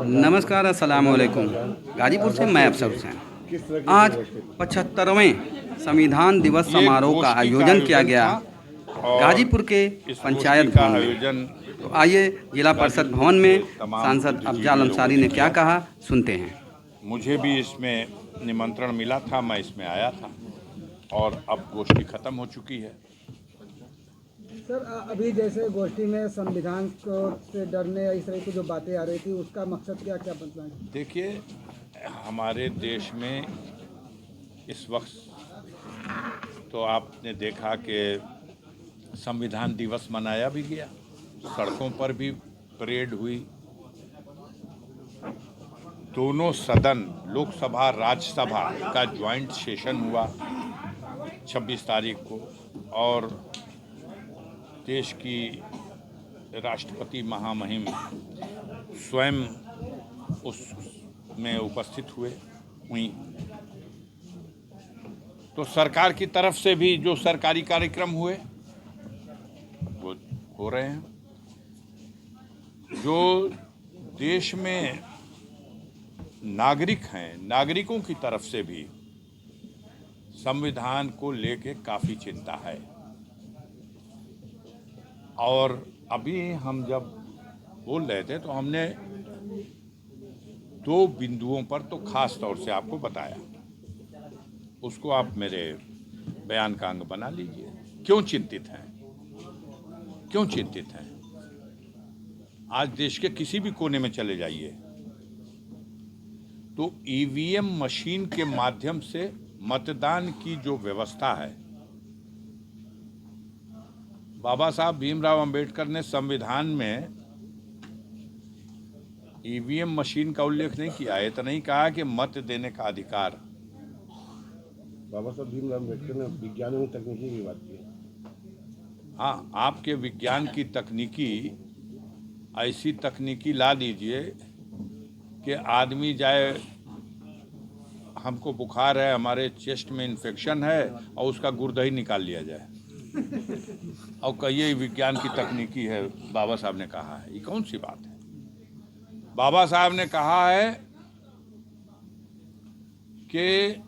नमस्कार, अस्सलाम वालेकुम। गाजीपुर से मैं अफसर हुसैन। आज 75वें संविधान दिवस ये एक समारोह का गोष्ठी का आयोजन किया आयोजन गया था और गाजीपुर के इस गोष्ठी पंचायत का भवन में। आयोजन तो आइए जिला परिषद गाजीपुर भवन के में तमाम सांसद अफजाल बुद्धिजीवी लोगों अंसारी ने ने क्या किया। कहा, सुनते हैं। मुझे भी इसमें निमंत्रण मिला था, मैं इसमें आया था और अब गोष्ठी खत्म हो चुकी है। सर, अभी जैसे गोष्ठी में संविधान को से डरने या इस तरह की जो बातें आ रही थी, उसका मकसद क्या क्या बनता है? देखिए, हमारे देश में इस वक्त तो आपने देखा कि संविधान दिवस मनाया भी गया, सड़कों पर भी परेड हुई, दोनों सदन लोकसभा राज्यसभा का ज्वाइंट सेशन हुआ 26 तारीख को और देश की राष्ट्रपति महामहिम स्वयं उसमें उपस्थित हुई। तो सरकार की तरफ से भी जो सरकारी कार्यक्रम हुए वो हो रहे हैं। जो देश में नागरिक हैं, नागरिकों की तरफ से भी संविधान को लेके काफ़ी चिंता है। और अभी हम जब बोल रहे थे तो हमने दो बिंदुओं पर तो खास तौर से आपको बताया, उसको आप मेरे बयान का अंग बना लीजिए। क्यों चिंतित हैं? क्यों चिंतित हैं? आज देश के किसी भी कोने में चले जाइए तो ईवीएम मशीन के माध्यम से मतदान की जो व्यवस्था है, बाबा साहब भीमराव अंबेडकर ने संविधान में ईवीएम मशीन का उल्लेख नहीं किया है, तो नहीं कहा कि मत देने का अधिकार। बाबा साहब भीमराव अम्बेडकर ने विज्ञान एवं तकनीकी की बात की। हाँ, आपके विज्ञान की तकनीकी ऐसी तकनीकी ला दीजिए कि आदमी जाए, हमको बुखार है, हमारे चेस्ट में इन्फेक्शन है और उसका गुर्दा ही निकाल लिया जाए और कहिए विज्ञान की तकनीकी है। बाबा साहब ने कहा है, ये कौन सी बात है? बाबा साहब ने कहा है कि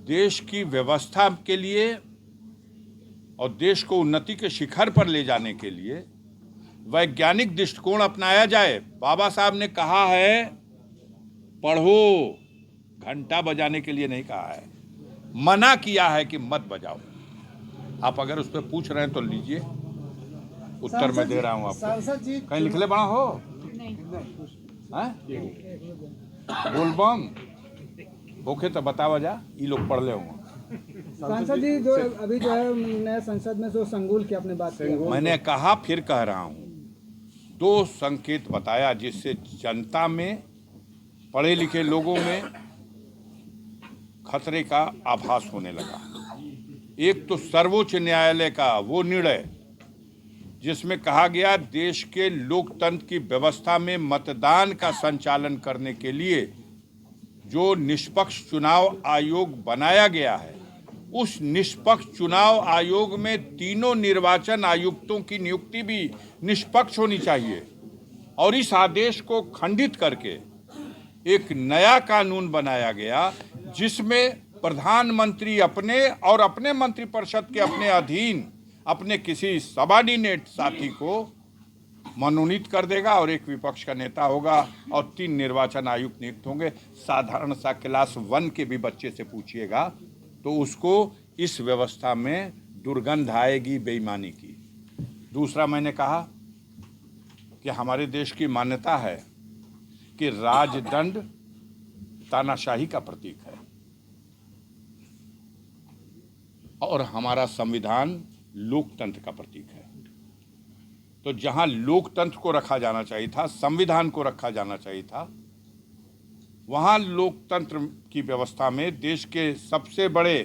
देश की व्यवस्था के लिए और देश को उन्नति के शिखर पर ले जाने के लिए वैज्ञानिक दृष्टिकोण अपनाया जाए। बाबा साहब ने कहा है पढ़ो, घंटा बजाने के लिए नहीं कहा है, मना किया है कि मत बजाओ। आप अगर उस पर पूछ रहे हैं तो लीजिए, उत्तर मैं दे रहा हूं आपको। सांसद जी कहीं लिखले बड़ा हो बोलबम होके तो बतावा जा, ये लोग पढ़ ले होंगे। सांसद जी जो अभी जो है नए संसद में जो संगुल की आपने बात की, मैंने कहा, फिर कह रहा हूं, दो संकेत बताया जिससे जनता में, पढ़े लिखे लोगों में खतरे का आभास होने लगा। एक तो सर्वोच्च न्यायालय का वो निर्णय जिसमें कहा गया देश के लोकतंत्र की व्यवस्था में मतदान का संचालन करने के लिए जो निष्पक्ष चुनाव आयोग बनाया गया है, उस निष्पक्ष चुनाव आयोग में तीनों निर्वाचन आयुक्तों की नियुक्ति भी निष्पक्ष होनी चाहिए। और इस आदेश को खंडित करके एक नया कानून बनाया गया जिसमें प्रधानमंत्री अपने और अपने मंत्रिपरिषद के अपने अधीन अपने किसी सबॉर्डिनेट साथी को मनोनीत कर देगा और एक विपक्ष का नेता होगा और 3 निर्वाचन आयुक्त नियुक्त होंगे। साधारण सा क्लास 1 के भी बच्चे से पूछिएगा तो उसको इस व्यवस्था में दुर्गंध आएगी बेईमानी की। दूसरा, मैंने कहा कि हमारे देश की मान्यता है कि राजदंड तानाशाही का प्रतीक है और हमारा संविधान लोकतंत्र का प्रतीक है। तो जहां लोकतंत्र को रखा जाना चाहिए था, संविधान को रखा जाना चाहिए था, वहां लोकतंत्र की व्यवस्था में देश के सबसे बड़े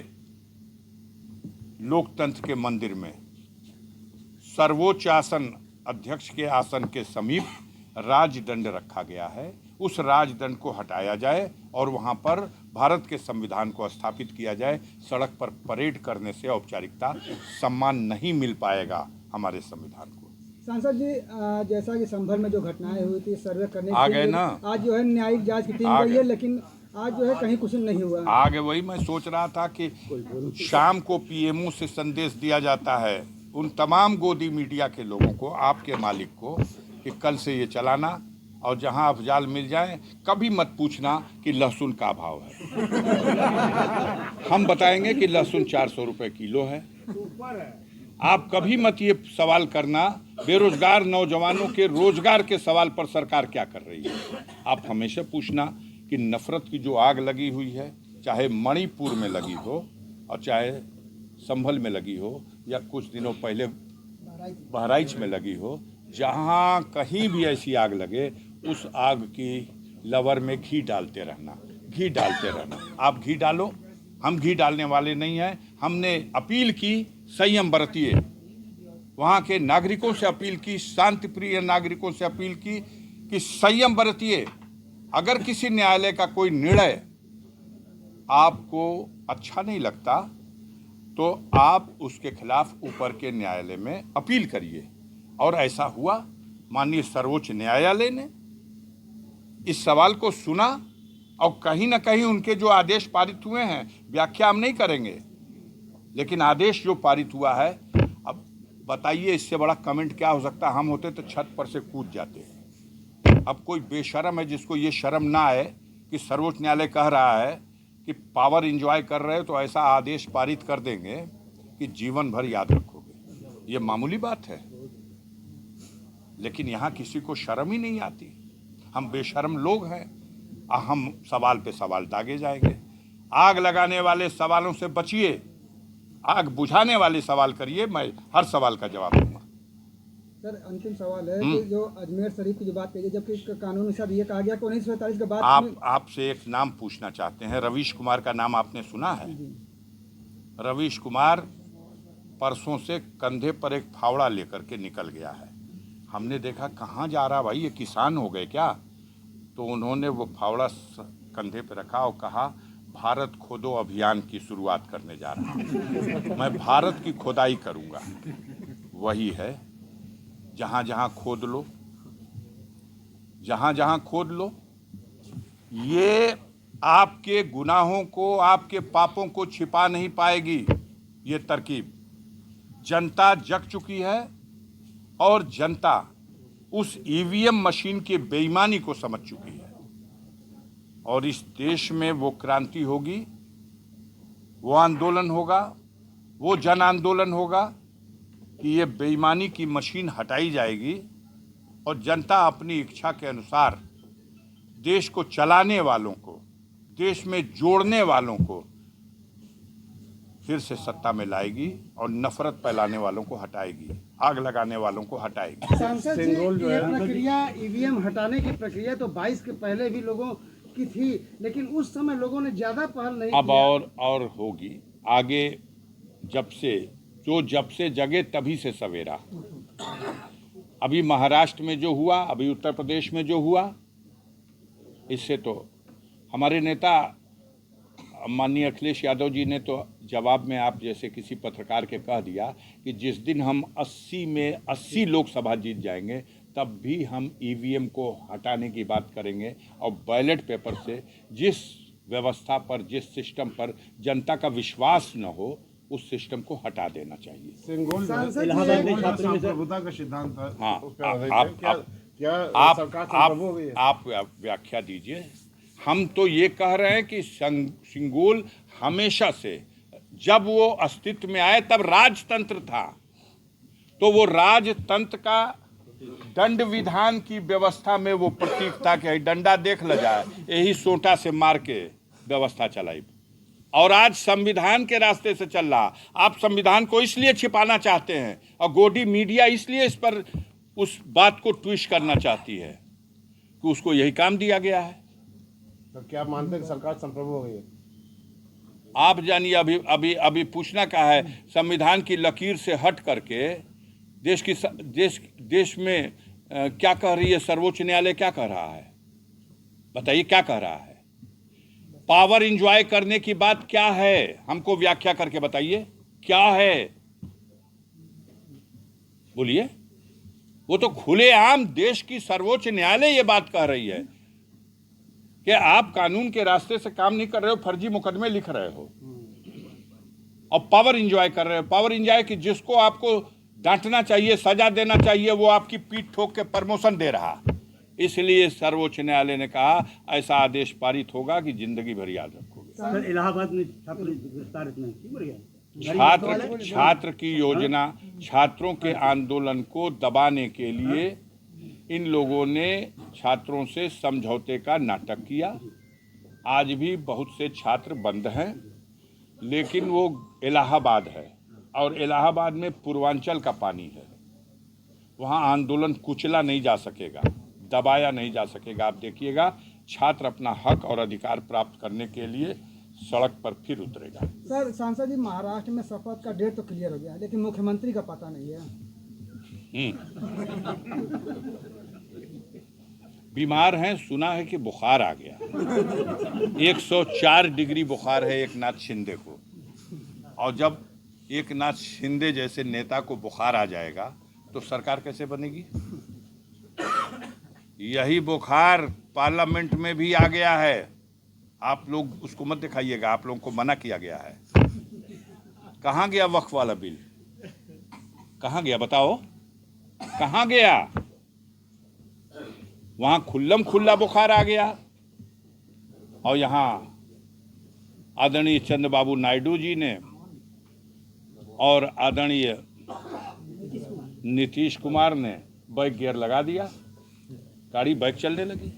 लोकतंत्र के मंदिर में सर्वोच्च आसन, अध्यक्ष के आसन के समीप राजदंड रखा गया है। उस राजदंड को हटाया जाए और वहां पर भारत के संविधान को स्थापित किया जाए। सड़क पर परेड करने से औपचारिकता, सम्मान नहीं मिल पाएगा हमारे संविधान को। सांसद जी, जैसा कि संभल में जो घटनाएं हुई थी, सर्वे करने आ के गए लिए ना। आज जो है न्यायिक जांच की टीम आ गई गए। है, लेकिन आज जो है कहीं कुछ नहीं हुआ। आगे वही मैं सोच रहा था कि शाम को पीएमओ से संदेश दिया जाता है उन तमाम गोदी मीडिया के लोगों को, आपके मालिक को, कि कल से ये चलाना और जहां अफजाल मिल जाए कभी मत पूछना कि लहसुन का भाव है। हम बताएंगे कि लहसुन 400 रुपये किलो है। आप कभी मत ये सवाल करना बेरोजगार नौजवानों के रोजगार के सवाल पर सरकार क्या कर रही है। आप हमेशा पूछना कि नफरत की जो आग लगी हुई है, चाहे मणिपुर में लगी हो और चाहे संभल में लगी हो या कुछ दिनों पहले बहराइच में लगी हो, जहाँ कहीं भी ऐसी आग लगे उस आग की लवर में घी डालते रहना, घी डालते रहना। आप घी डालो, हम घी डालने वाले नहीं हैं। हमने अपील की संयम बरतिए, वहाँ के नागरिकों से अपील की, शांति प्रिय नागरिकों से अपील की कि संयम बरतिए। अगर किसी न्यायालय का कोई निर्णय आपको अच्छा नहीं लगता तो आप उसके खिलाफ ऊपर के न्यायालय में अपील करिए। और ऐसा हुआ, माननीय सर्वोच्च न्यायालय ने इस सवाल को सुना और कहीं ना कहीं उनके जो आदेश पारित हुए हैं, व्याख्या हम नहीं करेंगे, लेकिन आदेश जो पारित हुआ है, अब बताइए इससे बड़ा कमेंट क्या हो सकता है। हम होते तो छत पर से कूद जाते। अब कोई बेशर्म है जिसको ये शर्म ना आए कि सर्वोच्च न्यायालय कह रहा है कि पावर एंजॉय कर रहे हो तो ऐसा आदेश पारित कर देंगे कि जीवन भर याद रखोगे। ये मामूली बात है, लेकिन यहाँ किसी को शर्म ही नहीं आती। हम बेशर्म लोग हैं, हम सवाल पे सवाल दागे जाएंगे। आग लगाने वाले सवालों से बचिए, आग बुझाने वाले सवाल करिए। मैं हर सवाल का जवाब दूंगा। सर, अंतिम सवाल है कि जो अजमेर शरीफ की जो बात कही, जबकि कानूनी साथ ये कहा गया कि 1947 के बाद आपसे एक नाम पूछना चाहते हैं। रवीश कुमार का नाम आपने सुना है? रवीश कुमार परसों से कंधे पर एक फावड़ा लेकर के निकल गया है। हमने देखा कहाँ जा रहा भाई, ये किसान हो गए क्या? तो उन्होंने वो फावड़ा कंधे पर रखा और कहा भारत खोदो अभियान की शुरुआत करने जा रहा हूँ। मैं भारत की खोदाई करूँगा। वही है, जहाँ जहाँ खोद लो, जहाँ जहाँ खोद लो। ये आपके गुनाहों को, आपके पापों को छिपा नहीं पाएगी ये तरकीब। जनता जग चुकी है और जनता उस ईवीएम मशीन की बेईमानी को समझ चुकी है और इस देश में वो क्रांति होगी, वो आंदोलन होगा, वो जन आंदोलन होगा कि ये बेईमानी की मशीन हटाई जाएगी और जनता अपनी इच्छा के अनुसार देश को चलाने वालों को, देश में जोड़ने वालों को फिर से सत्ता में लाएगी और नफरत फैलाने वालों को हटाएगी, आग लगाने वालों को हटाएगी। सांसद जी, ये प्रक्रिया ईवीएम हटाने की प्रक्रिया तो 22 के पहले भी लोगों की थी, लेकिन उस समय लोगों ने ज्यादा पहल नहीं अब किया। और होगी आगे। जब से जगे तभी से सवेरा। अभी महाराष्ट्र में जो हुआ, अभी उत्तर प्रदेश में जो हुआ, इससे तो हमारे नेता माननीय अखिलेश यादव जी ने तो जवाब में आप जैसे किसी पत्रकार के कह दिया कि जिस दिन हम 80 में 80 लोकसभा जीत जाएंगे तब भी हम ईवीएम को हटाने की बात करेंगे और बैलेट पेपर से जिस व्यवस्था पर, जिस सिस्टम पर जनता का विश्वास न हो उस सिस्टम को हटा देना चाहिए। संप्रभुता का सिद्धांत था। हाँ, उस पे आधारित है। क्या सरकार संप्रभु हो गई है? आप व्याख्या दीजिए। हम तो ये कह रहे हैं कि सिंगोल हमेशा से, जब वो अस्तित्व में आए तब राजतंत्र था, तो वो राजतंत्र का दंड विधान की व्यवस्था में वो प्रतीक था कि डंडा देख ल जाए, यही सोटा से मार के व्यवस्था चलाई। और आज संविधान के रास्ते से चल रहा। आप संविधान को इसलिए छिपाना चाहते हैं और गोदी मीडिया इसलिए इस पर उस बात को ट्विस्ट करना चाहती है कि उसको यही काम दिया गया है। तो क्या मानते हैं कि सरकार संप्रभु हो गई है? आप जानिए, अभी पूछना क्या है। संविधान की लकीर से हट करके देश में क्या कह रही है सर्वोच्च न्यायालय? क्या कह रहा है बताइए, क्या कह रहा है? पावर एंजॉय करने की बात क्या है? हमको व्याख्या करके बताइए क्या है, बोलिए वो तो खुलेआम देश की सर्वोच्च न्यायालय ये बात कह रही है कि आप कानून के रास्ते से काम नहीं कर रहे हो, फर्जी मुकदमे लिख रहे हो और पावर एंजॉय कर रहे हो। पावर एंजॉय कि जिसको आपको डांटना चाहिए, सजा देना चाहिए, वो आपकी पीठ ठोक के प्रमोशन दे रहा। इसलिए सर्वोच्च न्यायालय ने कहा ऐसा आदेश पारित होगा कि जिंदगी भर याद रखोगे। सर इलाहाबाद में छात्र गिरफ्तार इतना क्यों बढ़ गया? छात्र की योजना, छात्रों के आंदोलन को दबाने के लिए इन लोगों ने छात्रों से समझौते का नाटक किया। आज भी बहुत से छात्र बंद हैं, लेकिन वो इलाहाबाद है और इलाहाबाद में पूर्वांचल का पानी है, वहाँ आंदोलन कुचला नहीं जा सकेगा, दबाया नहीं जा सकेगा। आप देखिएगा छात्र अपना हक और अधिकार प्राप्त करने के लिए सड़क पर फिर उतरेगा। सर सांसद जी, महाराष्ट्र में शपथ का डेट तो क्लियर हो गया, लेकिन मुख्यमंत्री का पता नहीं है। बीमार हैं, सुना है कि बुखार आ गया। 104 डिग्री बुखार है एक नाथ शिंदे को, और जब एक नाथ शिंदे जैसे नेता को बुखार आ जाएगा तो सरकार कैसे बनेगी? यही बुखार पार्लियामेंट में भी आ गया है। आप लोग उसको मत दिखाइएगा, आप लोगों को मना किया गया है। कहाँ गया वक्फ वाला बिल? कहाँ गया बताओ, कहाँ गया? वहां खुल्लम खुल्ला बुखार आ गया और यहाँ आदरणीय चंद्रबाबू नायडू जी ने और आदरणीय नीतीश कुमार ने बैक गियर लगा दिया, गाड़ी बैक चलने लगी।